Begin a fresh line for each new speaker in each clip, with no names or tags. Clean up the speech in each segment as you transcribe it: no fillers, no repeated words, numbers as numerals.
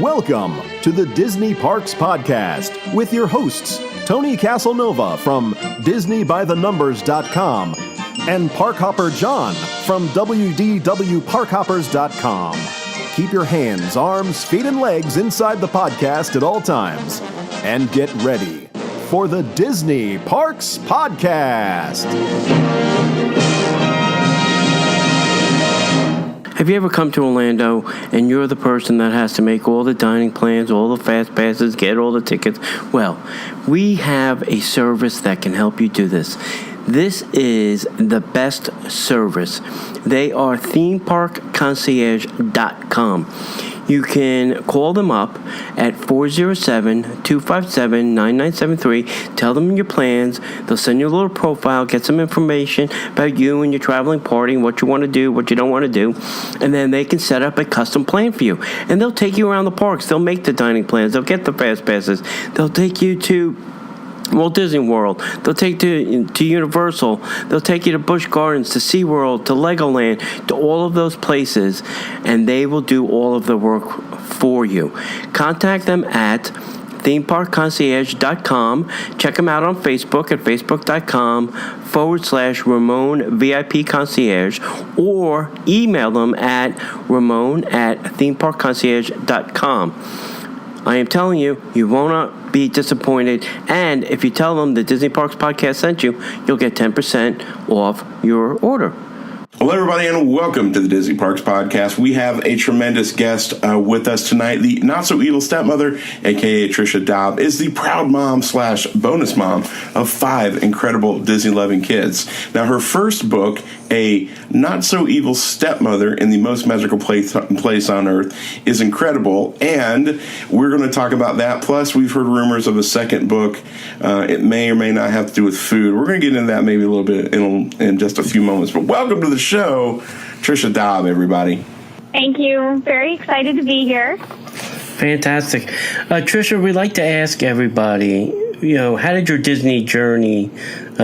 Welcome to the Disney Parks Podcast with your hosts, Tony Caselnova from DisneyByTheNumbers.com and Parkhopper John from WDWParkhoppers.com. Keep your hands, arms, feet, and legs inside the podcast at all times. And get ready for the Disney Parks Podcast.
Have you ever come to Orlando and you're the person that has to make all the dining plans, all the fast passes, get all the tickets? Well, we have a service that can help you do this. This is the best service. They are themeparkconcierge.com. You can call them up at 407-257-9973. Tell them your plans. They'll send you a little profile, get some information about you and your traveling party, what you want to do, what you don't want to do. And then they can set up a custom plan for you. And they'll take you around the parks. They'll make the dining plans. They'll get the fast passes. They'll take you to Walt Disney World. They'll take you to Universal. They'll take you to Busch Gardens, to SeaWorld, to Legoland, to all of those places, and they will do all of the work for you. Contact them at themeparkconcierge.com. Check them out on Facebook at facebook.com/Ramon VIP Concierge, or email them at ramon@themeparkconcierge.com. I am telling you, you will not be disappointed. And if you tell them the Disney Parks Podcast sent you, you'll get 10% off your order.
Hello, everybody, and welcome to the Disney Parks Podcast. We have a tremendous guest with us tonight. The not-so-evil stepmother, a.k.a. Trisha Daab, is the proud mom / bonus mom of 5 incredible Disney-loving kids. Now, her first book, A Not-So-Evil Stepmother in the Most Magical Place on Earth, is incredible, and we're going to talk about that. Plus, we've heard rumors of a second book. It may or may not have to do with food. We're going to get into that maybe a little bit in just a few moments. But welcome to the show, Trisha Daab, everybody.
Thank you. Very excited to be here.
Fantastic. Trisha, we'd like to ask everybody, how did your Disney journey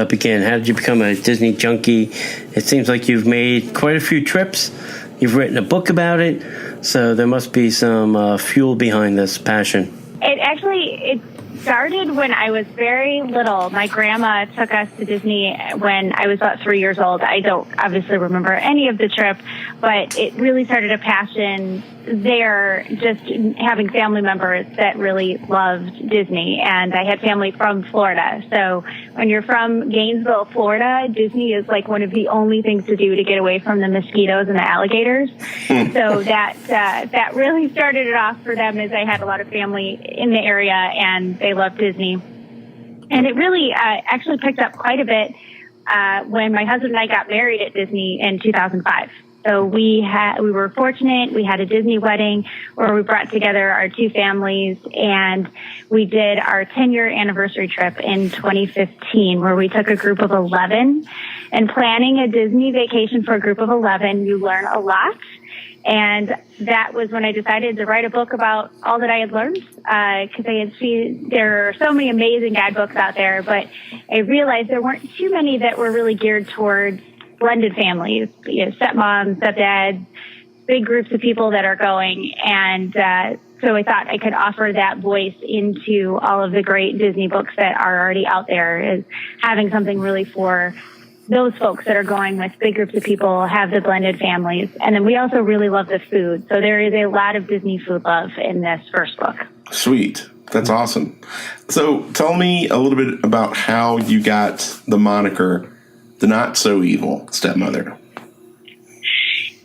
begin? How did you become a Disney junkie? It seems like you've made quite a few trips. You've written a book about it, so there must be some fuel behind this passion.
It started when I was very little. My grandma took us to Disney when I was about 3 years old. I don't obviously remember any of the trip, but it really started a passion there, just having family members that really loved Disney. And I had family from Florida. So when you're from Gainesville, Florida, Disney is like one of the only things to do to get away from the mosquitoes and the alligators. So that really started it off for them, as I had a lot of family in the area and they loved Disney. And it really actually picked up quite a bit when my husband and I got married at Disney in 2005. So we were fortunate. We had a Disney wedding where we brought together our 2 families, and we did our 10-year anniversary trip in 2015, where we took a group of 11. And planning a Disney vacation for a group of 11, you learn a lot. And that was when I decided to write a book about all that I had learned, because I had seen there are so many amazing guidebooks out there, but I realized there weren't too many that were really geared towards blended families, stepmoms, stepdads, big groups of people that are going. And so I thought I could offer that voice into all of the great Disney books that are already out there, is having something really for those folks that are going with big groups of people, have the blended families. And then we also really love the food. So there is a lot of Disney food love in this first book.
Sweet. That's awesome. So tell me a little bit about how you got the moniker the Not-So-Evil Stepmother.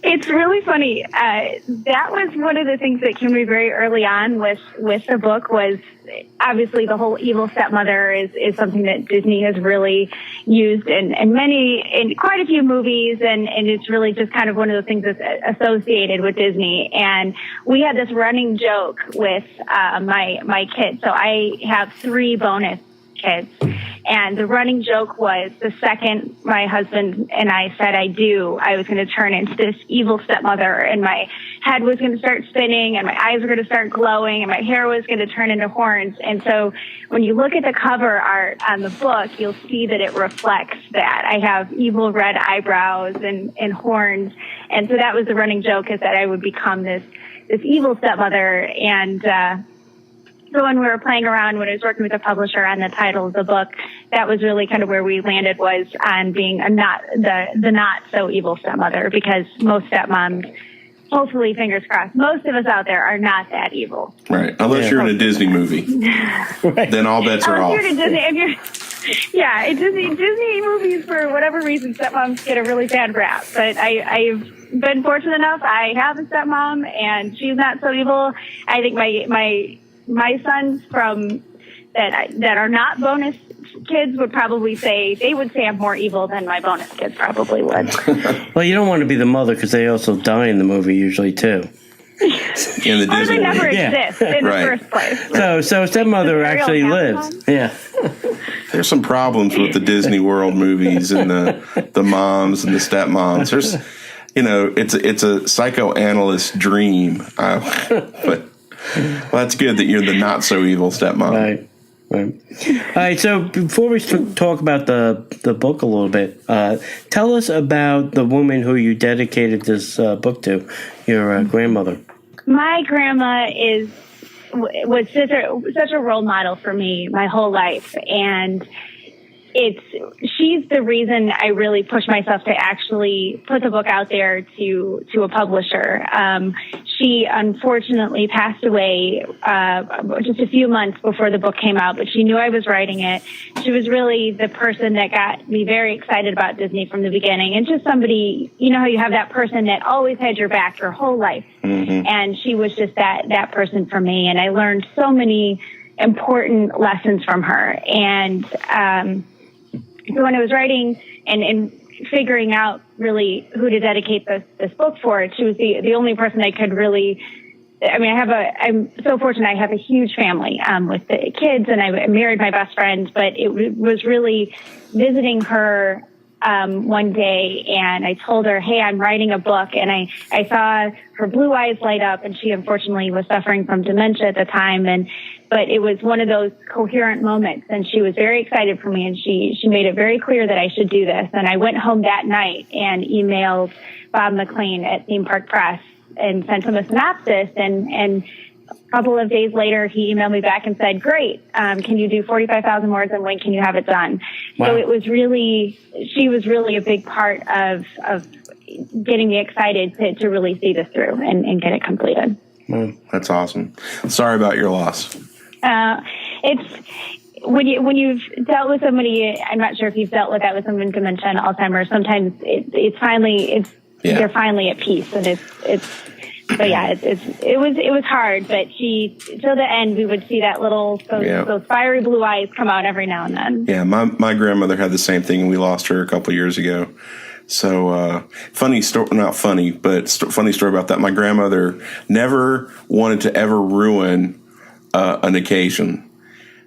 It's really funny. That was one of the things that came to me very early on with the book, was obviously the whole evil stepmother is something that Disney has really used in quite a few movies, and it's really just kind of one of the things that's associated with Disney. And we had this running joke with my kids. So I have 3 bonus kids. And the running joke was, the second my husband and I said I do, I was going to turn into this evil stepmother, and my head was going to start spinning, and my eyes were going to start glowing, and my hair was going to turn into horns. And so when you look at the cover art on the book, you'll see that it reflects that. I have evil red eyebrows and horns. And so that was the running joke, is that I would become this evil stepmother. And so when we were playing around, when I was working with the publisher on the title of the book, that was really kind of where we landed, was on being the not so evil stepmother, because most stepmoms, hopefully, fingers crossed, most of us out there are not that evil.
Right. Unless you're in a Disney movie.
Right.
Then all bets are off.
If you're in Disney movies, for whatever reason, stepmoms get a really bad rap. But I've been fortunate enough. I have a stepmom, and she's not so evil. I think my sons that are not bonus kids would probably say I'm more evil than my bonus kids probably would.
Well, you don't want to be the mother, because they also die in the movie usually too.
In the
Or
Disney
they never
movie.
exist in the
Right.
first place.
So stepmother actually lives. Yeah.
There's some problems with the Disney World movies and the moms and the stepmoms. There's, it's a psychoanalyst dream. But that's good that you're the not so evil stepmom.
Right. All right. So before we talk about the book a little bit, tell us about the woman who you dedicated this book to, your grandmother.
My grandma was such a role model for me my whole life, and she's the reason I really pushed myself to actually put the book out there to a publisher. She unfortunately passed away just a few months before the book came out, but she knew I was writing it. She was really the person that got me very excited about Disney from the beginning, and just somebody, how you have that person that always had your back your whole life. Mm-hmm. And she was just that person for me, and I learned so many important lessons from her. And so when I was writing and figuring out really who to dedicate this book for, she was the only person I could really. I mean, I'm so fortunate. I have a huge family with the kids, and I married my best friend. But it was really visiting her one day, and I told her, "Hey, I'm writing a book," and I saw her blue eyes light up, and she unfortunately was suffering from dementia at the time, but it was one of those coherent moments, and she was very excited for me, and she made it very clear that I should do this. And I went home that night and emailed Bob McLean at Theme Park Press and sent him a synopsis, and a couple of days later, he emailed me back and said, "Great, can you do 45,000 words, and when can you have it done?" Wow. So she was really a big part of getting me excited to really see this through and get it completed.
That's awesome. Sorry about your loss.
It's when you've dealt with somebody. I'm not sure if you've dealt with that with someone with dementia and Alzheimer's. Sometimes they're finally at peace, and it was hard. But till the end, we would see that those fiery blue eyes come out every now and then. Yeah,
my grandmother had the same thing, and we lost her a couple years ago. So, funny story, not funny, but funny story about that. My grandmother never wanted to ever ruin an occasion.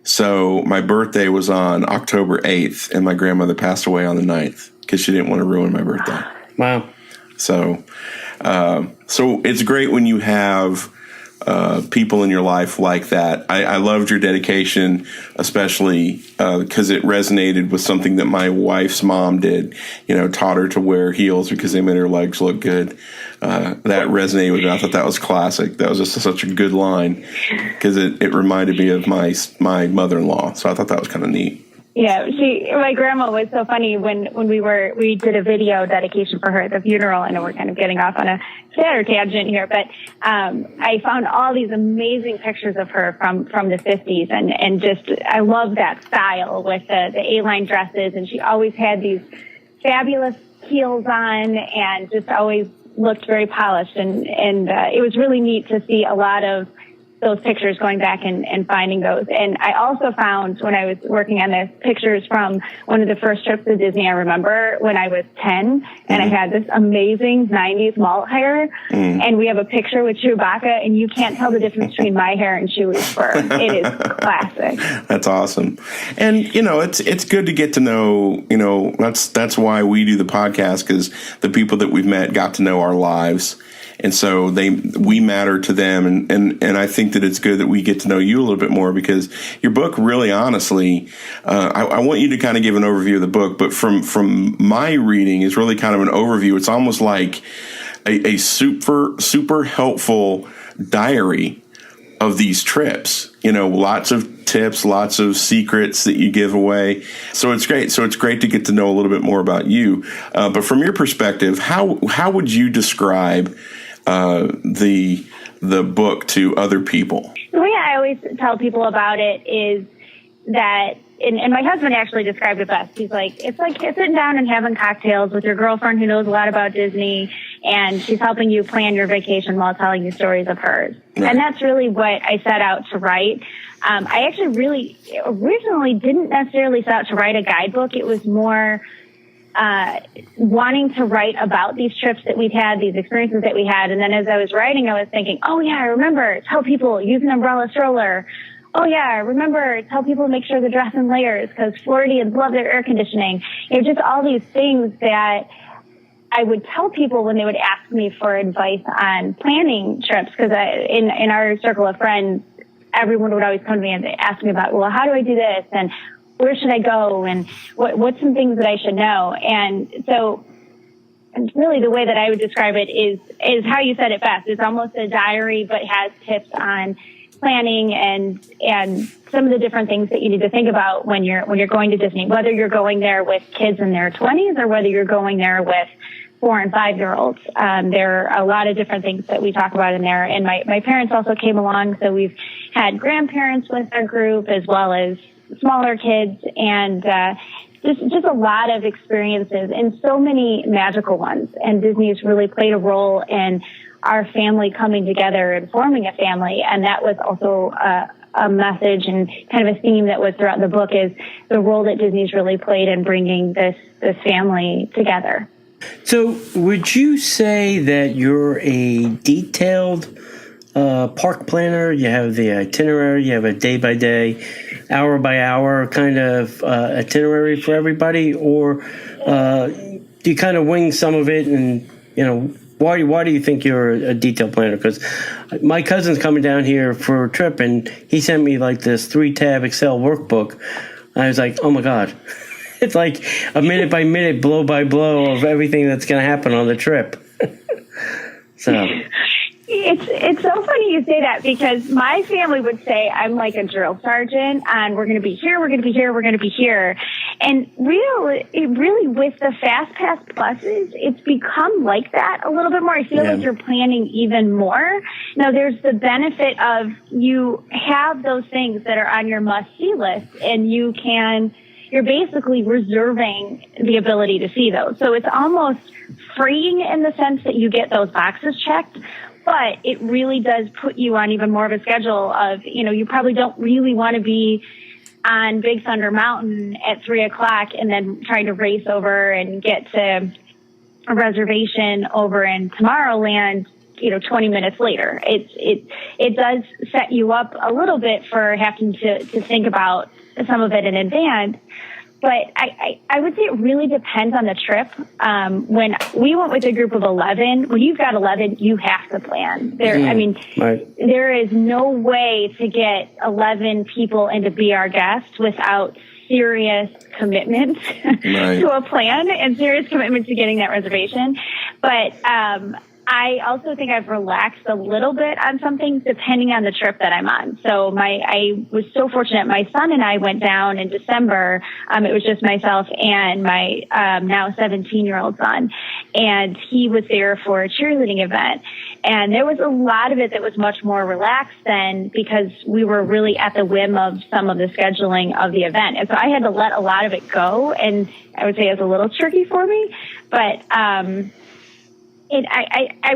So my birthday was on October 8th, and my grandmother passed away on the 9th because she didn't want to ruin my birthday.
Wow.
So it's great when you have people in your life like that. I loved your dedication, especially because it resonated with something that my wife's mom did. Taught her to wear heels because they made her legs look good. That resonated with me. I thought that was classic. That was just such a good line because it reminded me of my mother-in-law. So I thought that was kind of neat.
Yeah, my grandma was so funny when we did a video dedication for her at the funeral, and we're kind of getting off on a sadder tangent here, but I found all these amazing pictures of her from the 50s, and just I love that style with the A-line dresses, and she always had these fabulous heels on and just always looked very polished, and it was really neat to see a lot of those pictures, going back and finding those. And I also found, when I was working on this, pictures from one of the first trips to Disney. I remember when I was 10 and I had this amazing 90s malt hair, and we have a picture with Chewbacca, and you can't tell the difference between my hair and Chewie's fur. It is classic.
That's awesome. And, it's good to get to know, that's why we do the podcast, because the people that we've met got to know our lives. And so we matter to them, and I think that it's good that we get to know you a little bit more, because your book, really honestly, I want you to kind of give an overview of the book, but from my reading, is really kind of an overview. It's almost like a super helpful diary of these trips. Lots of tips, lots of secrets that you give away. So it's great. So it's great to get to know a little bit more about you. But from your perspective, how would you describe the book to other people?
The way I always tell people about it is that, and my husband actually described it best. He's like, it's like sitting down and having cocktails with your girlfriend who knows a lot about Disney, and she's helping you plan your vacation while telling you stories of hers. Right. And that's really what I set out to write. I actually really originally didn't necessarily set out to write a guidebook. It was more wanting to write about these trips that we'd had, these experiences that we had. And then as I was writing, I was thinking, oh yeah, I remember, tell people use an umbrella stroller. Oh yeah, remember, tell people to make sure they're dressed in layers because Floridians love their air conditioning. Just all these things that I would tell people when they would ask me for advice on planning trips, because in our circle of friends, everyone would always come to me and ask me about, well, how do I do this? And where should I go? And what's some things that I should know? And so really the way that I would describe it is how you said it best. It's almost a diary, but has tips on planning and some of the different things that you need to think about when you're going to Disney, whether you're going there with kids in their 20s or whether you're going there with 4 and 5 year olds. There are a lot of different things that we talk about in there. And my parents also came along. So we've had grandparents with our group as well as smaller kids, and just a lot of experiences and so many magical ones. And Disney's really played a role in our family coming together and forming a family. And that was also a message and kind of a theme that was throughout the book, is the role that Disney's really played in bringing this family together.
So would you say that you're a detailed park planner? You have the itinerary, you have a day-by-day, hour-by-hour kind of itinerary for everybody? Or do you kind of wing some of it? And, why do you think you're a detailed planner? Because my cousin's coming down here for a trip, and he sent me like this 3-tab Excel workbook. I was like, oh my God. It's like a minute by minute, blow by blow of everything that's going to happen on the trip. So
it's so funny you say that, because my family would say I'm like a drill sergeant, and we're going to be here, we're going to be here, we're going to be here. And really with the Fast Pass Pluses, it's become like that a little bit more. I feel like you're planning even more. Now, there's the benefit of you have those things that are on your must-see list, and you're basically reserving the ability to see those. So it's almost freeing in the sense that you get those boxes checked, but it really does put you on even more of a schedule of, you probably don't really want to be on Big Thunder Mountain at 3:00 and then trying to race over and get to a reservation over in Tomorrowland, 20 minutes later. It does set you up a little bit for having to think about some of it in advance. But I would say it really depends on the trip. When we went with a group of 11, when you've got 11, you have to plan. There is no way to get 11 people in to be our guests without serious commitment to a plan and serious commitment to getting that reservation. But I also think I've relaxed a little bit on some things depending on the trip that I'm on. So I was so fortunate. My son and I went down in December. It was just myself and my now 17-year-old son, and he was there for a cheerleading event. And there was a lot of it that was much more relaxed then, because we were really at the whim of some of the scheduling of the event. And so I had to let a lot of it go, and I would say it was a little tricky for me. But I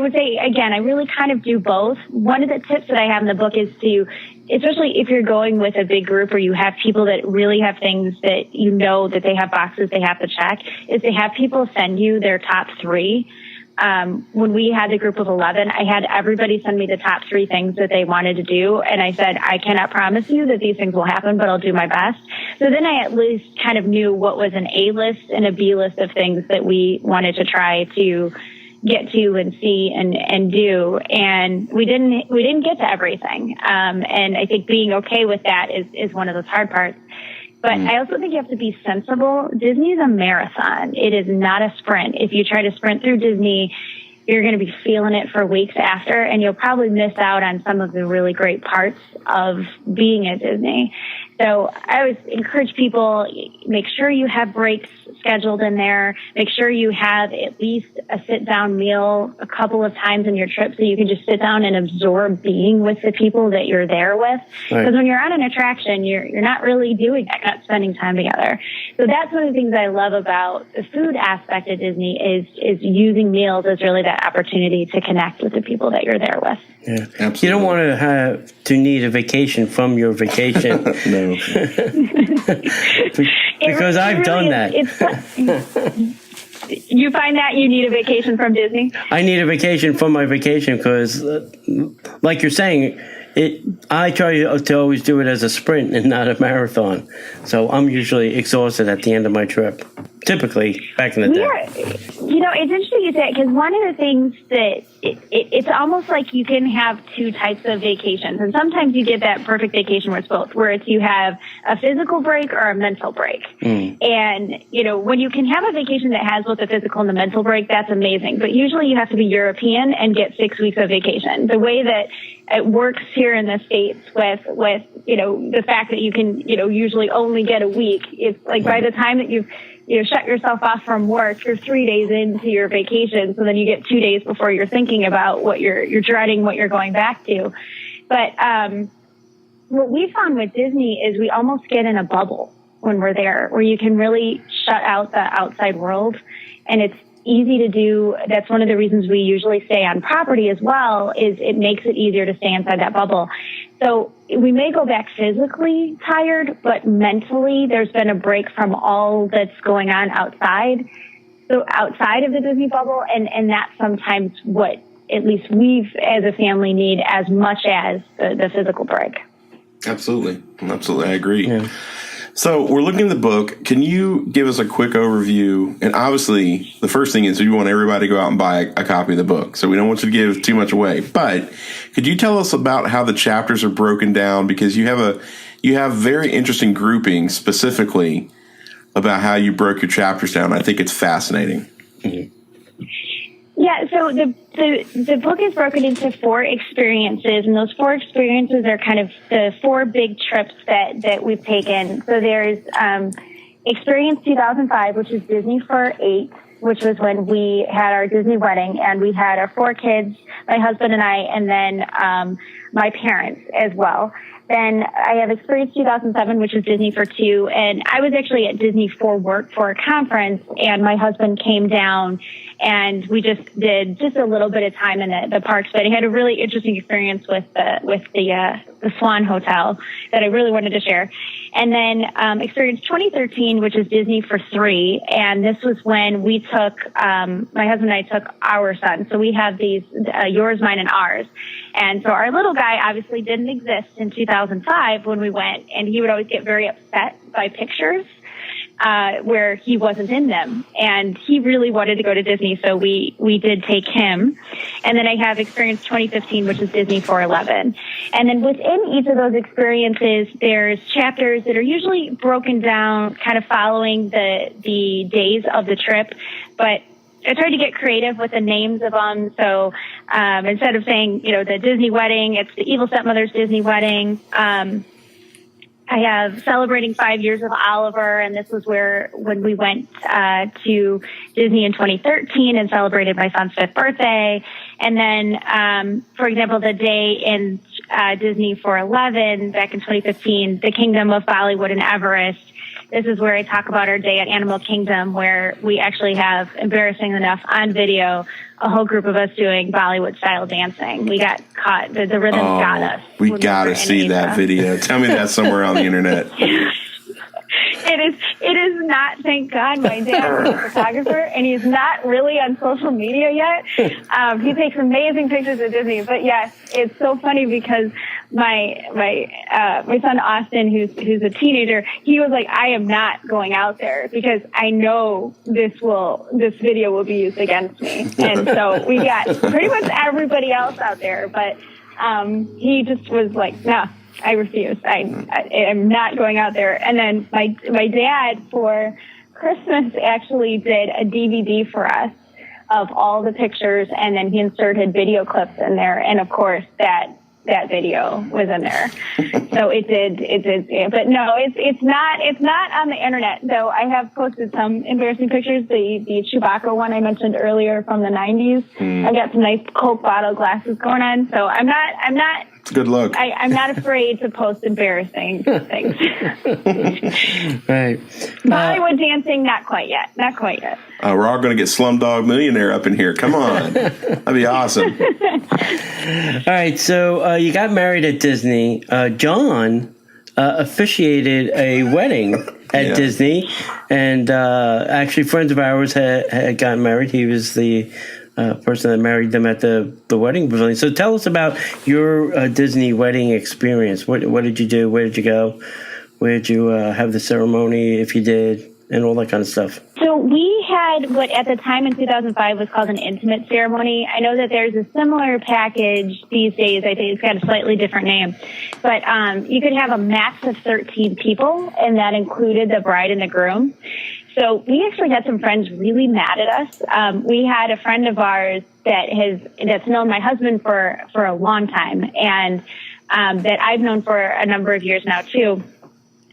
would say, again, I really kind of do both. One of the tips that I have in the book is to, especially if you're going with a big group or you have people that really have things that that they have boxes they have to check, is to have people send you their top 3. When we had the group of 11, I had everybody send me the top 3 things that they wanted to do. And I said, I cannot promise you that these things will happen, but I'll do my best. So then I at least kind of knew what was an A list and a B list of things that we wanted to try to get to and see and do. And we didn't get to everything. And I think being okay with that is one of those hard parts. But I also think you have to be sensible. Disney is a marathon. It is not a sprint. If you try to sprint through Disney, you're going to be feeling it for weeks after, and you'll probably miss out on some of the really great parts of being at Disney. So I always encourage people, make sure you have breaks scheduled in there. Make sure you have at least a sit-down meal a couple of times in your trip so you can just sit down and absorb being with the people that you're there with. Because when you're on an attraction, you're not really doing that, not spending time together. So that's one of the things I love about the food aspect of Disney is using meals as really that opportunity to connect with the people that you're there with.
Yeah, absolutely. You don't want to need a vacation from your vacation.
No.
Because I've done that.
You find that you need a vacation from Disney?
I need a vacation from my vacation because, like you're saying, I try to always do it as a sprint and not a marathon. So I'm usually exhausted at the end of my trip. Typically, back in the day.
It's interesting you say it because one of the things that it's almost like you can have two types of vacations. And sometimes you get that perfect vacation where it's both, where it's you have a physical break or a mental break. And, when you can have a vacation that has both the physical and the mental break, that's amazing. But usually you have to be European and get 6 weeks of vacation. The way that it works here in the States with the fact that you can, usually only get a week, it's like by the time that you've shut yourself off from work, you're 3 days into your vacation. So then you get 2 days before you're thinking about what you're dreading, what you're going back to. But what we found with Disney is we almost get in a bubble when we're there, where you can really shut out the outside world. And it's easy to do. That's one of the reasons we usually stay on property as well, is it makes it easier to stay inside that bubble. So we may go back physically tired, but mentally there's been a break from all that's going on outside. So outside of the Disney bubble, and that's sometimes what at least we've as a family need as much as the physical break.
Absolutely. I agree.
Yeah.
So we're looking at the book. Can you give us a quick overview? And obviously, the first thing is we want everybody to go out and buy a copy of the book. So we don't want you to give too much away. But could you tell us about how the chapters are broken down? Because you have very interesting groupings specifically about how you broke your chapters down. I think it's fascinating.
Mm-hmm.
Yeah, so the book is broken into 4 experiences, and those 4 experiences are kind of the 4 big trips that we've taken. So there's Experience 2005, which is Disney for 8, which was when we had our Disney wedding, and we had our 4 kids, my husband and I, and then my parents as well. Then I have Experience 2007, which is Disney for 2, and I was actually at Disney for work for a conference, and my husband came down, and we just did just a little bit of time in the parks, but he had a really interesting experience with the Swan Hotel that I really wanted to share. And then Experience 2013, which is Disney for 3, and this was when we took, my husband and I took our son. So we have these, yours, mine, and ours. And so our little guy obviously didn't exist in 2005 when we went, and he would always get very upset by pictures where he wasn't in them. And he really wanted to go to Disney, so we did take him. And then I have Experience 2015, which is Disney for 11. And then within each of those experiences, there's chapters that are usually broken down kind of following the days of the trip. But I tried to get creative with the names of them. So instead of saying, the Disney wedding, it's the Evil Stepmother's Disney wedding. I have Celebrating 5 Years of Oliver, and this was when we went to Disney in 2013 and celebrated my son's 5th birthday. And then, for example, the day in Disney for 11, back in 2015, the Kingdom of Bollywood and Everest. This is where I talk about our day at Animal Kingdom, where we actually have, embarrassing enough, on video, a whole group of us doing Bollywood-style dancing. We got caught. The rhythm got us.
We got to see that video. Tell me that's somewhere on the internet.
It is not, thank God. My dad is a photographer, and he's not really on social media yet. He takes amazing pictures of Disney. But yes, it's so funny because my son Austin, who's a teenager, he was like, I am not going out there because I know this video will be used against me. And so we got pretty much everybody else out there, but he just was like, no. I refuse. I am not going out there. And then my dad for Christmas actually did a DVD for us of all the pictures, and then he inserted video clips in there, and of course that video was in there. So it did, but no, it's not on the internet, though. I have posted some embarrassing pictures. The Chewbacca one I mentioned earlier from the 90s. I got some nice Coke bottle glasses going on, so I'm not.
It's a good look.
I'm not afraid to post embarrassing things.
Right.
Bollywood dancing, not quite yet.
We're all going to get Slumdog Millionaire up in here. Come on. That'd be awesome.
All right, so you got married at Disney. John officiated a wedding at Disney, and actually friends of ours had gotten married. He was the person that married them at the wedding pavilion. So tell us about your Disney wedding experience. What did you do? Where did you go? Where did you have the ceremony, if you did, and all that kind of stuff?
So we had what at the time in 2005 was called an intimate ceremony. I know that there's a similar package these days. I think it's got a slightly different name. But you could have a max of 13 people, and that included the bride and the groom. So we actually had some friends really mad at us. We had a friend of ours that's known my husband for a long time, and that I've known for a number of years now too,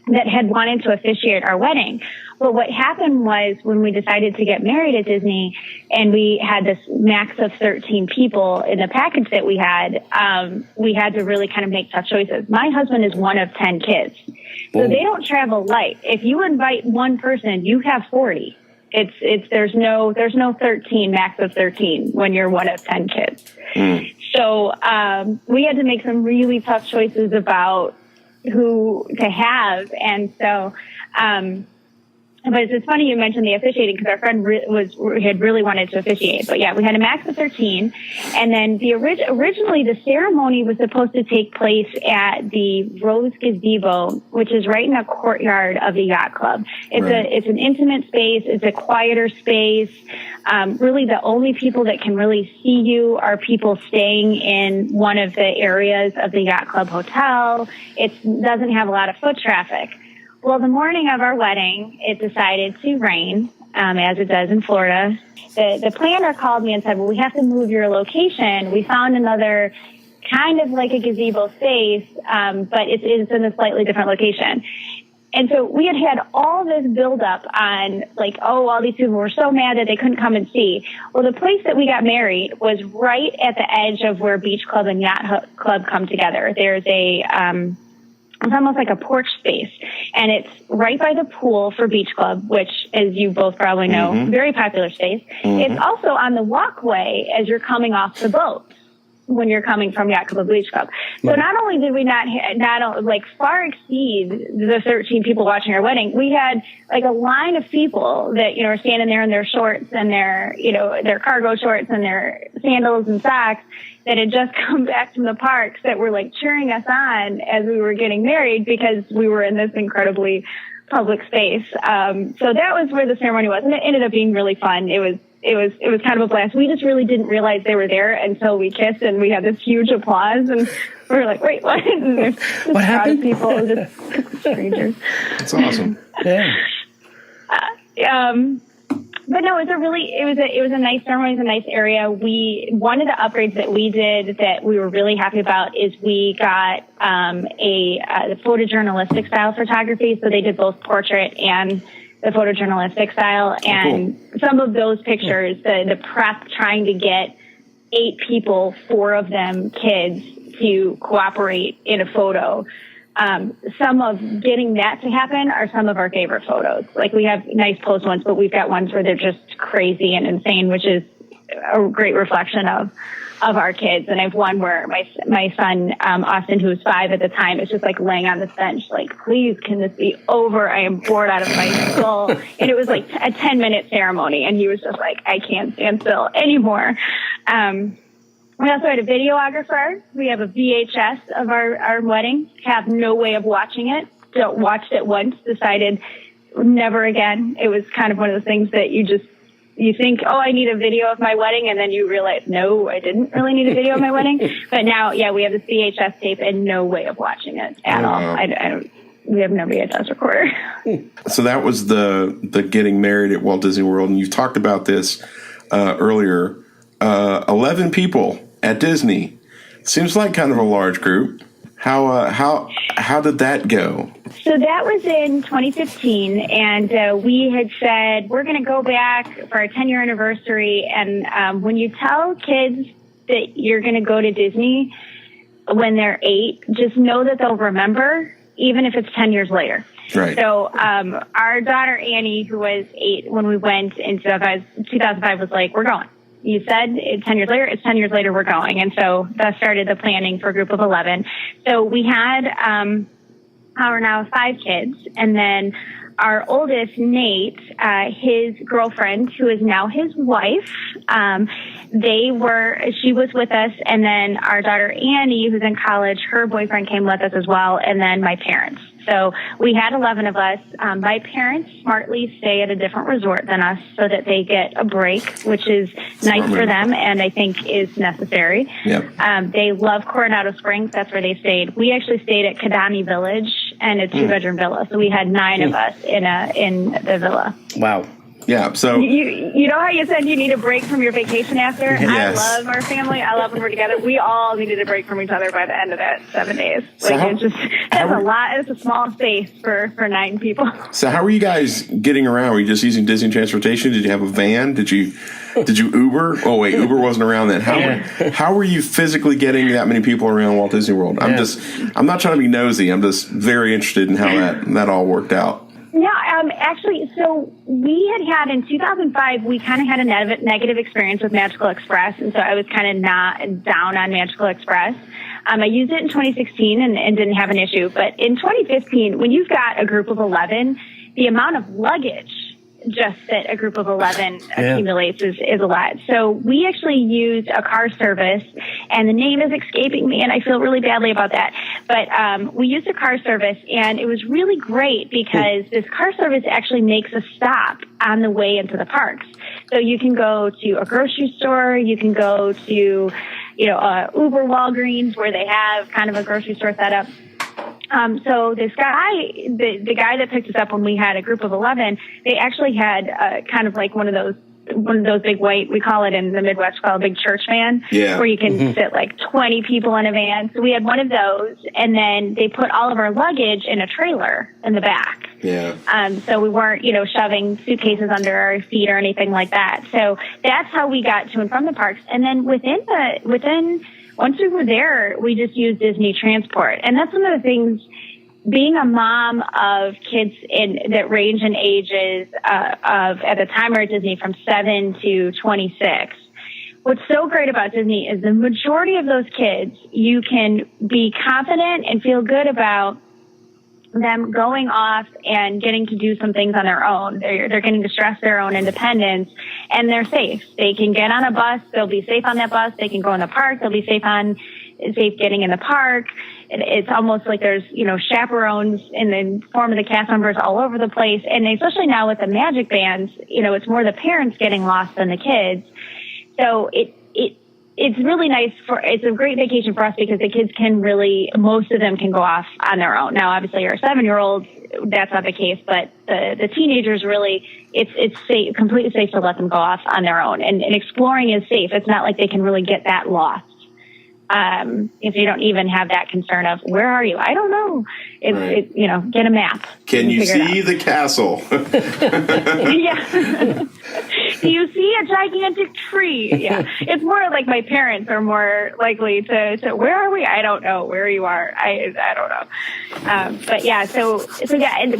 that had wanted to officiate our wedding. But what happened was when we decided to get married at Disney and we had this max of 13 people in the package that we had to really kind of make tough choices. My husband is one of 10 kids. So they don't travel light. If you invite one person, you have 40. There's no 13, max of 13 when you're one of 10 kids. So we had to make some really tough choices about who to have. And so, but it's funny you mentioned the officiating because our friend had really wanted to officiate. But yeah, we had a max of 13. And then originally the ceremony was supposed to take place at the Rose Gazebo, which is right in the courtyard of the yacht club. It's an intimate space. It's a quieter space. Really the only people that can really see you are people staying in one of the areas of the yacht club hotel. It doesn't have a lot of foot traffic. Well, the morning of our wedding, it decided to rain, as it does in Florida. The planner called me and said, well, we have to move your location. We found another kind of like a gazebo space, but it's in a slightly different location. And so we had all this buildup on like, all these people were so mad that they couldn't come and see. Well, the place that we got married was right at the edge of where Beach Club and Yacht Club come together. There's it's almost like a porch space, and it's right by the pool for Beach Club, which, as you both probably know, very popular space. It's also on the walkway as you're coming off the boat when you're coming from Yacht Club Beach Club. So not only did we not far exceed the 13 people watching our wedding, we had like a line of people that, are standing there in their shorts and their cargo shorts and their sandals and socks that had just come back from the parks that were like cheering us on as we were getting married because we were in this incredibly public space. So that was where the ceremony was, and it ended up being really fun. It was kind of a blast. We just really didn't realize they were there until we kissed and we had this huge applause and we were like, wait, what? And there's this
what happened?
Of people, just strangers.
That's awesome.
Yeah.
But no, it was a nice ceremony. It was a nice area. One of the upgrades that we did that we were really happy about is we got the photojournalistic style photography. So they did both portrait and the photojournalistic style. And some of those pictures, the prep trying to get 8 people, 4 of them kids, to cooperate in a photo. Some of getting that to happen are some of our favorite photos. Like we have nice post ones, but we've got ones where they're just crazy and insane, which is a great reflection of our kids. And I have one where my son, Austin, who was 5 at the time, is just like laying on this bench, like, please, can this be over? I am bored out of my skull. And it was like a 10-minute ceremony. And he was just like, I can't stand still anymore. We also had a videographer. We have a VHS of our wedding. Have no way of watching it. Watched it once, decided never again. It was kind of one of those things that you think, I need a video of my wedding, and then you realize, no, I didn't really need a video of my wedding. But now, we have this VHS tape and no way of watching it at all. We have no VHS recorder.
So that was the getting married at Walt Disney World, and you've talked about this earlier, 11 people at Disney. Seems like kind of a large group. How did that go?
So that was in 2015, and we had said we're going to go back for our 10-year anniversary. And when you tell kids that you're going to go to Disney when they're 8, just know that they'll remember, even if it's 10 years later.
Right.
So our daughter Annie, who was 8 when we went in 2005, was like, "We're going. You said it's 10 years later. It's 10 years later. We're going." And so that started the planning for a group of 11. So we had our now 5 kids, and then our oldest, Nate, his girlfriend, who is now his wife, she was with us, and then our daughter Annie, who's in college, her boyfriend came with us as well, and then my parents. So we had 11 of us. My parents smartly stay at a different resort than us so that they get a break, which is nice for them and I think is necessary.
Yep.
They love Coronado Springs. That's where they stayed. We actually stayed at Kidani Village, and a 2-bedroom villa. So we had 9 of us in the villa.
Wow.
Yeah, so...
You know how you said you need a break from your vacation after?
Yes.
I love our family. I love when we're together. We all needed a break from each other by the end of that 7 days.
So
That's a lot. It's a small space for 9 people.
So how were you guys getting around? Were you just using Disney transportation? Did you have a van? Did you Uber? Oh, wait, Uber wasn't around then. How were you physically getting that many people around Walt Disney World? I'm not trying to be nosy. I'm just very interested in how that all worked out.
Yeah, actually, so we had in 2005, we kind of had a negative experience with Magical Express, and so I was kind of not down on Magical Express. I used it in 2016 and didn't have an issue, but in 2015, when you've got a group of 11, the amount of luggage just that a group of 11 accumulates is a lot. So we actually used a car service, and the name is escaping me, and I feel really badly about that. But we used a car service, and it was really great because this car service actually makes a stop on the way into the parks. So you can go to a grocery store, you can go to, Uber Walgreens, where they have kind of a grocery store set up. So this guy, the guy that picked us up when we had a group of 11, they actually had kind of like one of those big white, we call it in the Midwest, a big church van, where you can fit like 20 people in a van. So we had one of those, and then they put all of our luggage in a trailer in the back.
Yeah.
So we weren't, shoving suitcases under our feet or anything like that. So that's how we got to and from the parks. And then once we were there, we just used Disney Transport. And that's one of the things, being a mom of kids that range in ages at the time we were at Disney from 7 to 26. What's so great about Disney is the majority of those kids, you can be confident and feel good about them going off and getting to do some things on their own. They're getting to stress their own independence, and they're safe. They can get on a bus. They'll be safe on that bus. They can go in the park. They'll be safe getting in the park. It's almost like there's, chaperones in the form of the cast members all over the place. And especially now with the magic bands, it's more the parents getting lost than the kids. So it's really nice it's a great vacation for us because the kids most of them can go off on their own. Now, obviously, our 7-year-olds, that's not the case, but the teenagers really, it's safe, completely safe to let them go off on their own. And exploring is safe. It's not like they can really get that lost. If you don't even have that concern of, where are you? I don't know. Get a map.
Can you see the castle?
Yeah. Do you see a gigantic tree? Yeah. It's more like my parents are more likely to where are we? I don't know where you are. I don't know. But yeah, so yeah, and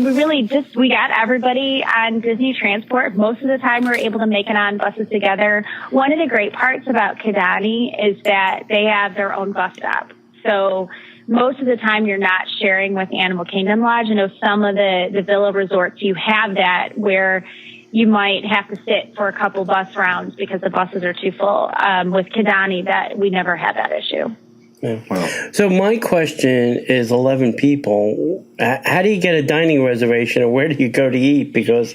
we got everybody on Disney Transport. Most of the time we were able to make it on buses together. One of the great parts about Kidani is that they have their own bus stop. So most of the time you're not sharing with Animal Kingdom Lodge. I know some of the villa resorts, you have that where you might have to sit for a couple bus rounds because the buses are too full. With Kidani, that we never had that issue.
Yeah. Wow. So my question is 11 people. How do you get a dining reservation, or where do you go to eat? Because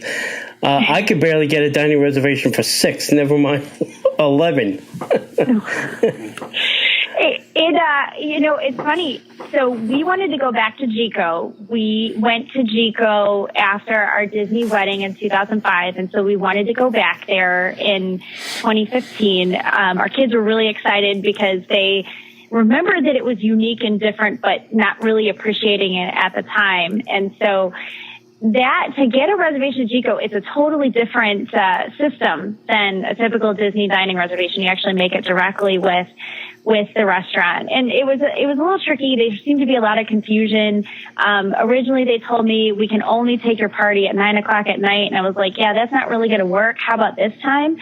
I could barely get a dining reservation for 6, never mind 11.
It's funny. So we wanted to go back to Chico. We went to Chico after our Disney wedding in 2005. And so we wanted to go back there in 2015. Our kids were really excited because they remembered that it was unique and different, but not really appreciating it at the time. And so to get a reservation at Chico, it's a totally different system than a typical Disney dining reservation. You actually make it directly with the restaurant. And it was a little tricky. There seemed to be a lot of confusion. Originally they told me we can only take your party at 9:00 at night. And I was like, yeah, that's not really going to work. How about this time?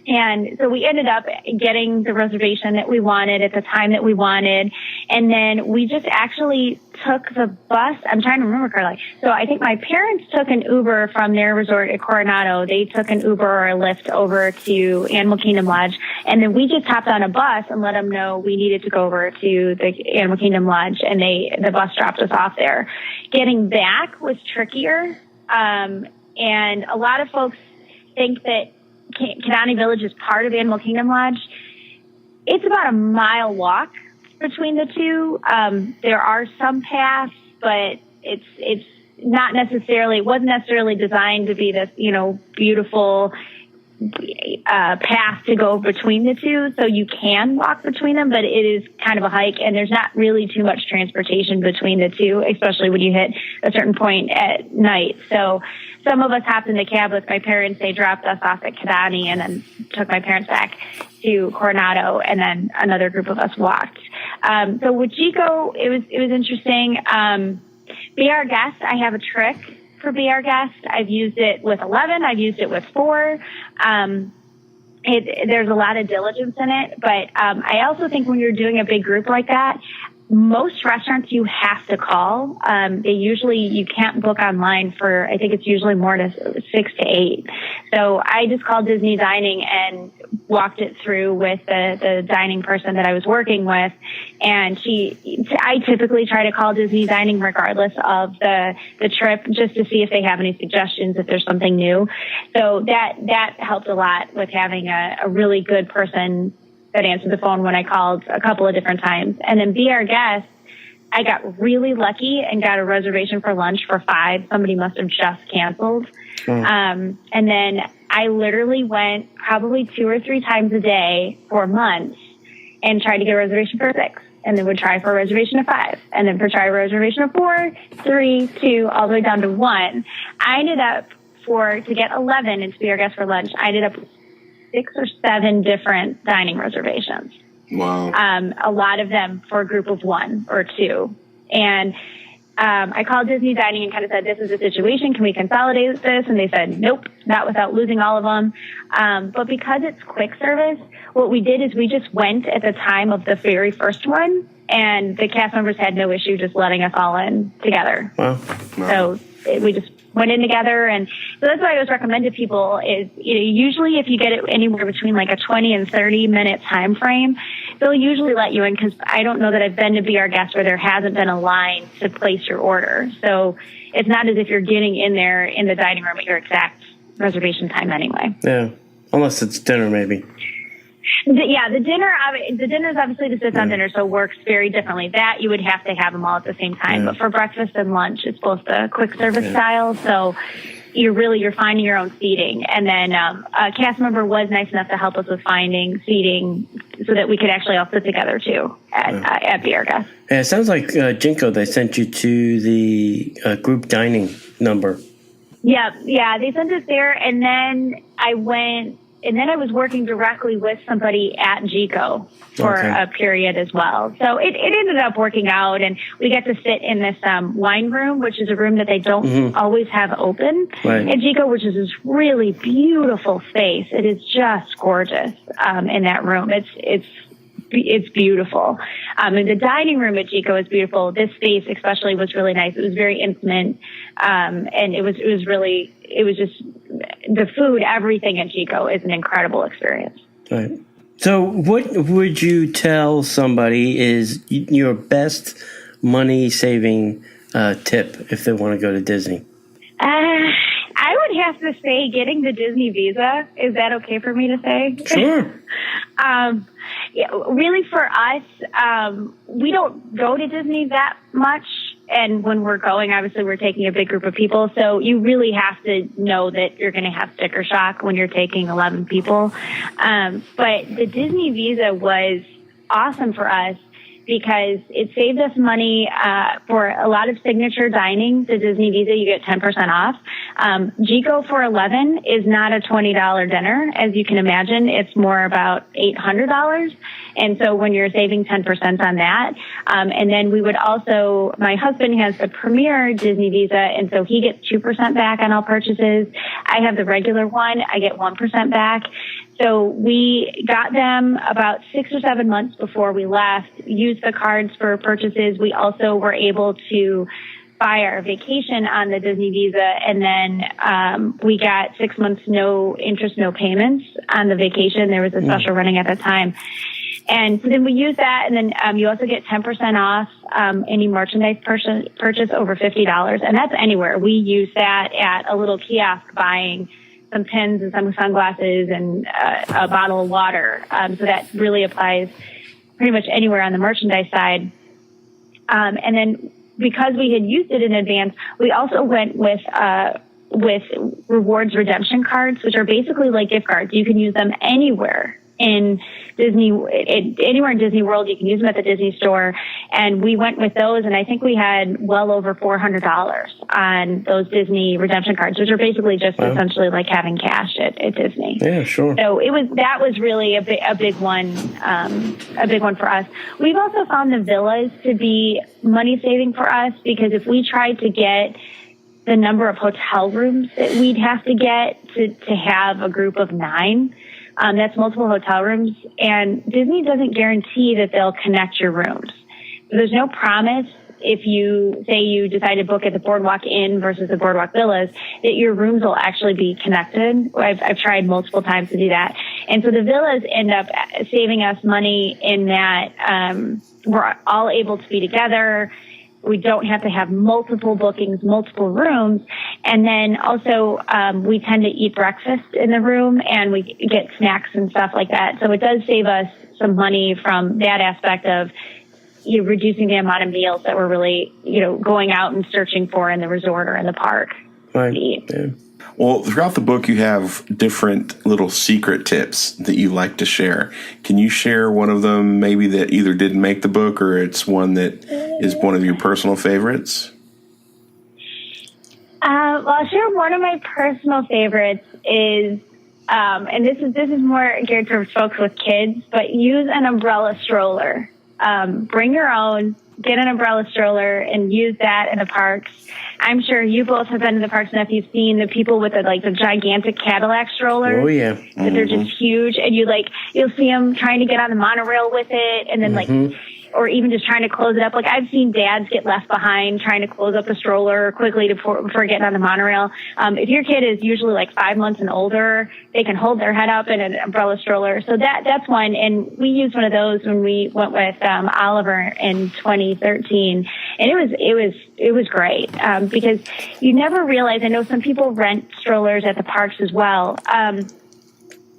And so we ended up getting the reservation that we wanted at the time that we wanted. And then we just actually took the bus. I'm trying to remember correctly. So I think my parents took an Uber from their resort at Coronado. They took an Uber or a Lyft over to Animal Kingdom Lodge. And then we just hopped on a bus and let them know we needed to go over to the Animal Kingdom Lodge. And the bus dropped us off there. Getting back was trickier. And a lot of folks think that Kidani Village is part of Animal Kingdom Lodge. It's about a mile walk between the two. There are some paths, but it wasn't necessarily designed to be this, beautiful path to go between the two. So you can walk between them, but it is kind of a hike, and there's not really too much transportation between the two, especially when you hit a certain point at night. So some of us hopped in the cab with my parents. They dropped us off at Kidani and then took my parents back to Coronado, and then another group of us walked. So with Chico, it was interesting. Be Our Guest, I have a trick for Be Our Guest. I've used it with 11. I've used it with 4. There's a lot of diligence in it, but I also think when you're doing a big group like that, most restaurants you have to call. You can't book online for, I think it's usually more to 6 to 8. So I just called Disney Dining and walked it through with the dining person that I was working with. And I typically try to call Disney Dining regardless of the trip, just to see if they have any suggestions, if there's something new. So that helped a lot with having a really good person that answered the phone when I called a couple of different times. And then Be Our Guest, I got really lucky and got a reservation for lunch for 5. Somebody must have just canceled. And then I literally went probably 2 or 3 times a day for months and tried to get a reservation for 6. And then would try for a reservation of 5. And then try a reservation of 4, 3, 2, all the way down to 1. I ended up to get 11 and to Be Our Guest for lunch, I ended up 6 or 7 different dining reservations.
Wow.
A lot of them for a group of 1 or 2. And I called Disney Dining and kind of said, this is the situation. Can we consolidate this? And they said, nope, not without losing all of them. But because it's quick service, what we did is we just went at the time of the very first one, and the cast members had no issue just letting us all in together.
Wow.
So we just went in together. And so that's what I always recommend to people is, usually if you get it anywhere between like a 20 and 30 minute time frame, they'll usually let you in, because I don't know that I've been to Be Our Guest where there hasn't been a line to place your order. So it's not as if you're getting in there in the dining room at your exact reservation time anyway.
Yeah, unless it's dinner maybe.
The dinner is obviously the sit-down dinner, so it works very differently. That you would have to have them all at the same time. But for breakfast and lunch, it's both the quick service style, so you're finding your own seating. And then a cast member was nice enough to help us with finding seating so that we could actually all sit together too at Be Our Guest.
Yeah, it sounds like Jinko, they sent you to the group dining number.
Yeah, they sent us there, and then I was working directly with somebody at Chico for a period as well. So it ended up working out, and we get to sit in this wine room, which is a room that they don't always have open at Chico, which is this really beautiful space. It is just gorgeous in that room. It's beautiful. And the dining room at Chico is beautiful. This space especially was really nice. It was very intimate. And it was just the food, everything at Chico is an incredible experience.
Right. So what would you tell somebody is your best money saving tip if they want to go to Disney?
I would would have to say getting the Disney visa. Is that okay for me to say?
Sure.
Yeah, really for us, we don't go to Disney that much. And when we're going, obviously we're taking a big group of people. So you really have to know that you're going to have sticker shock when you're taking 11 people. But the Disney visa was awesome for us because it saved us money for a lot of signature dining. The Disney visa, you get 10% off. GCO for 11 is not a $20 dinner. As you can imagine, it's more about $800. And so when you're saving 10% on that, and then we would also, my husband has the Premier Disney visa, and so he gets 2% back on all purchases. I have the regular one. I get 1% back. So we got them about 6 or 7 months before we left, used the cards for purchases. We also were able to buy our vacation on the Disney visa, and then we got 6 months, no interest, no payments on the vacation. There was a special running at the time. And so then we use that, and then you also get 10% off any merchandise purchase over $50, and that's anywhere. We use that at a little kiosk buying some pens and some sunglasses and a bottle of water. So that really applies pretty much anywhere on the merchandise side. And then because we had used it in advance, we also went with rewards redemption cards, which are basically like gift cards. You can use them anywhere in Disney, anywhere in Disney World. You can use them at the Disney store. And we went with those, and I think we had well over $400 on those Disney redemption cards, which are basically just essentially like having cash at Disney.
Yeah, sure.
So that was really a big one for us. We've also found the villas to be money saving for us, because if we tried to get the number of hotel rooms that we'd have to get to have a group of 9, that's multiple hotel rooms, and Disney doesn't guarantee that they'll connect your rooms. So there's no promise if you say you decide to book at the Boardwalk Inn versus the Boardwalk Villas that your rooms will actually be connected. I've tried multiple times to do that. And so the villas end up saving us money in that we're all able to be together. We don't have to have multiple bookings, multiple rooms. And then also, we tend to eat breakfast in the room, and we get snacks and stuff like that. So it does save us some money from that aspect of reducing the amount of meals that we're really, going out and searching for in the resort or in the park to eat.
Yeah.
Well, throughout the book, you have different little secret tips that you like to share. Can you share one of them, maybe that either didn't make the book or it's one that is one of your personal favorites?
Well, I'll share one of my personal favorites is, and this is more geared towards folks with kids, but use an umbrella stroller. Bring your own, get an umbrella stroller, and use that in the parks. I'm sure you both have been to the parks enough. You've seen the people with the gigantic Cadillac strollers.
Oh yeah,
that they're just huge, and you'll see them trying to get on the monorail with it, and then or even just trying to close it up. Like I've seen dads get left behind trying to close up the stroller quickly before getting on the monorail. If your kid is usually like 5 months and older, they can hold their head up in an umbrella stroller. So that's one. And we used one of those when we went with Oliver in 2013, and it was great because you never realize. I know some people rent strollers at the parks as well.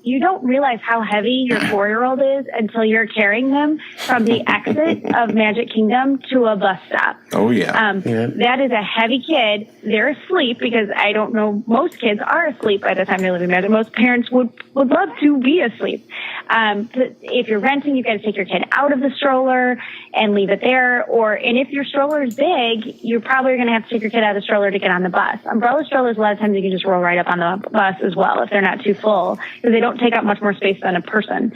You don't realize how heavy your 4-year-old is until you're carrying them from the exit of Magic Kingdom to a bus stop.
Oh, yeah.
That is a heavy kid. They're asleep because I don't know, most kids are asleep by the time they live in Magic. Most parents would love to be asleep. But if you're renting, you've got to take your kid out of the stroller and leave it there. And if your stroller is big, you're probably going to have to take your kid out of the stroller to get on the bus. Umbrella strollers, a lot of times you can just roll right up on the bus as well if they're not too full, because they don't take up much more space than a person.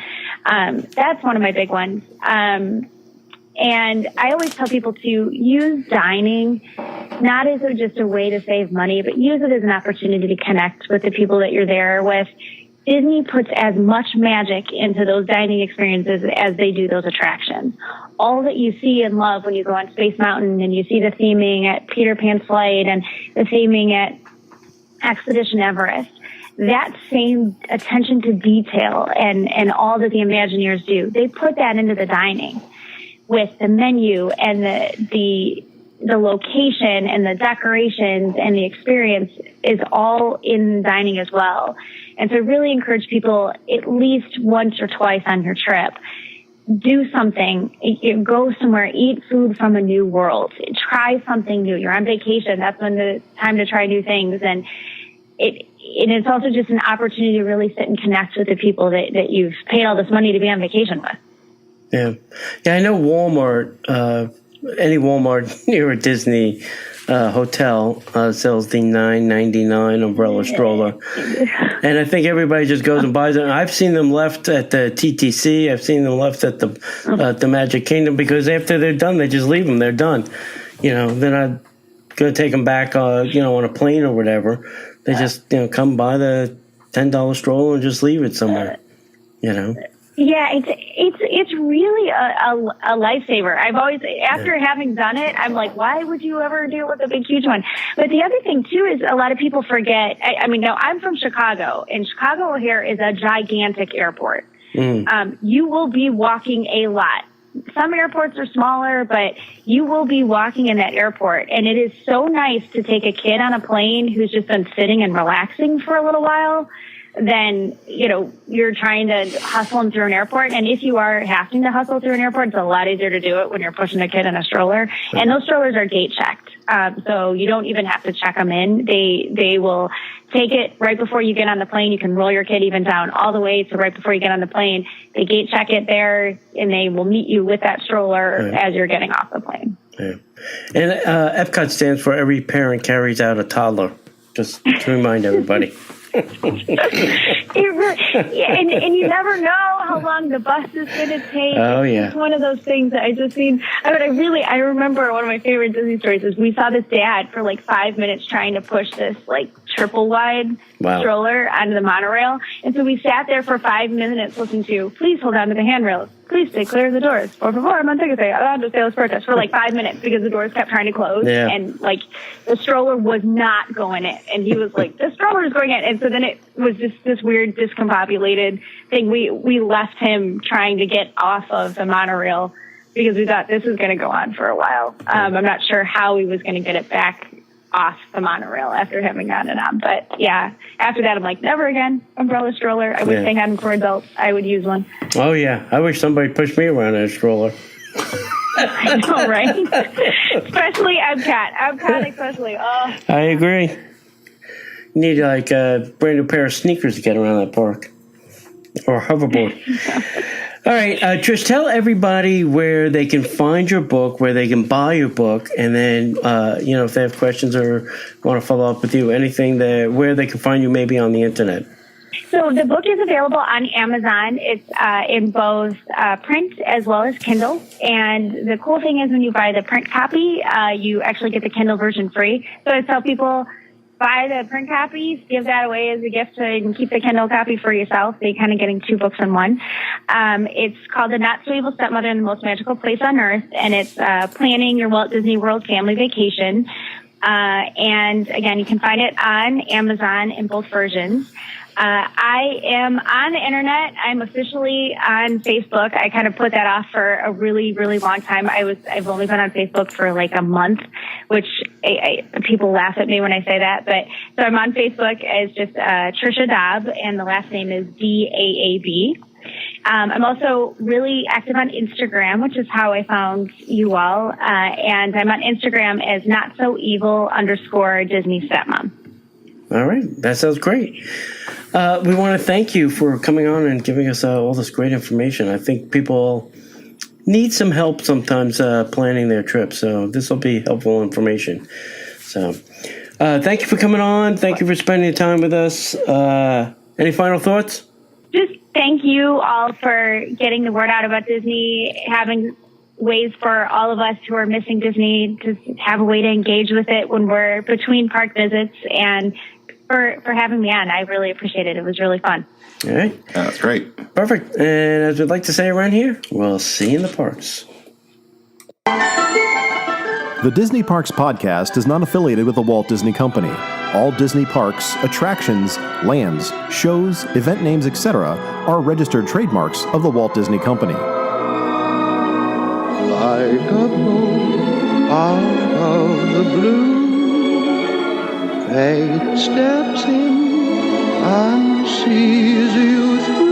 That's one of my big ones. And I always tell people to use dining not as just a way to save money, but use it as an opportunity to connect with the people that you're there with. Disney puts as much magic into those dining experiences as they do those attractions. All that you see and love when you go on Space Mountain and you see the theming at Peter Pan's Flight and the theming at Expedition Everest, that same attention to detail and all that the Imagineers do, they put that into the dining with the menu and the the location and the decorations and the experience is all in dining as well. And so I really encourage people at least once or twice on your trip, do something, go somewhere, eat food from a new world, try something new. You're on vacation. That's when the time to try new things. And it's also just an opportunity to really sit and connect with the people that you've paid all this money to be on vacation with.
Yeah. Yeah, I know Walmart, any Walmart near a Disney hotel sells the $9.99 umbrella stroller. And I think everybody just goes and buys it. I've seen them left at the TTC. I've seen them left at the Magic Kingdom, because after they're done, they just leave them. They're done. They're not going to take them back, on a plane or whatever. They just, come buy the $10 stroller and just leave it somewhere,
Yeah, it's really a lifesaver. I've always, after having done it, I'm like, why would you ever do it with a big, huge one? But the other thing, too, is a lot of people forget. Now, I'm from Chicago, and Chicago here is a gigantic airport. You will be walking a lot. Some airports are smaller, but you will be walking in that airport. And it is so nice to take a kid on a plane who's just been sitting and relaxing for a little while. Then, you're trying to hustle them through an airport. And if you are having to hustle through an airport, it's a lot easier to do it when you're pushing a kid in a stroller. And those strollers are gate checked. So you don't even have to check them in. They will take it right before you get on the plane. You can roll your kid even down all the way to right before you get on the plane. They gate check it there, and they will meet you with that stroller as you're getting off the plane. Yeah.
And Epcot stands for Every Parent Carries Out a Toddler, just to remind everybody.
And you never know how long the bus is going to take.
Oh, yeah.
It's one of those things that I just seen. I remember one of my favorite Disney stories is we saw this dad for like 5 minutes trying to push this like triple wide stroller onto the monorail. And so we sat there for 5 minutes listening to, please hold on to the handrails. Please stay clear of the doors. Por favor, manténgase adelante de los puertas, for like 5 minutes because the doors kept trying to close. Yeah. And like the stroller was not going in. And he was like, the stroller is going in. And so then it was just this weird discombobulated thing. We left him trying to get off of the monorail because we thought this was going to go on for a while. I'm not sure how he was going to get it back off the monorail after having gotten it on. But yeah, after that, I'm like, never again. Umbrella stroller. I wish they had them for adults. I would use one.
Oh, yeah. I wish somebody pushed me around in a stroller.
I know, right? Especially Epcot especially. Oh.
I agree. You need like a brand new pair of sneakers to get around that park. Or a hoverboard. All right, Trish, tell everybody where they can find your book, where they can buy your book, and then, if they have questions or want to follow up with you, anything where they can find you maybe on the internet.
So the book is available on Amazon. It's in both print as well as Kindle. And the cool thing is when you buy the print copy, you actually get the Kindle version free. So I tell people, buy the print copies, give that away as a gift so you can keep the Kindle copy for yourself. So you're kind of getting 2 books in one. It's called The Not So Evil Stepmother in the Most Magical Place on Earth, and it's planning your Walt Disney World family vacation. And again, you can find it on Amazon in both versions. I am on the internet. I'm officially on Facebook. I kind of put that off for a really, really long time. I've only been on Facebook for like a month, which people laugh at me when I say that. But so I'm on Facebook as just Trisha Daab, and the last name is Daab. I'm also really active on Instagram, which is how I found you all. And I'm on Instagram as @NotSoEvil_Disney Stepmom.
All right. That sounds great. We want to thank you for coming on and giving us all this great information. I think people need some help sometimes planning their trip, so this will be helpful information. So thank you for coming on. Thank you for spending time with us. Any final thoughts?
Just thank you all for getting the word out about Disney, having ways for all of us who are missing Disney to have a way to engage with it when we're between park visits, and for having me on. I really appreciate it. It was really fun.
All right.
That's great.
Perfect. And as we'd like to say around here, we'll see you in the parks.
The Disney Parks Podcast is not affiliated with the Walt Disney Company. All Disney parks, attractions, lands, shows, event names, etc. are registered trademarks of the Walt Disney Company.
Like a boat out the blue. Fate steps in and sees you through.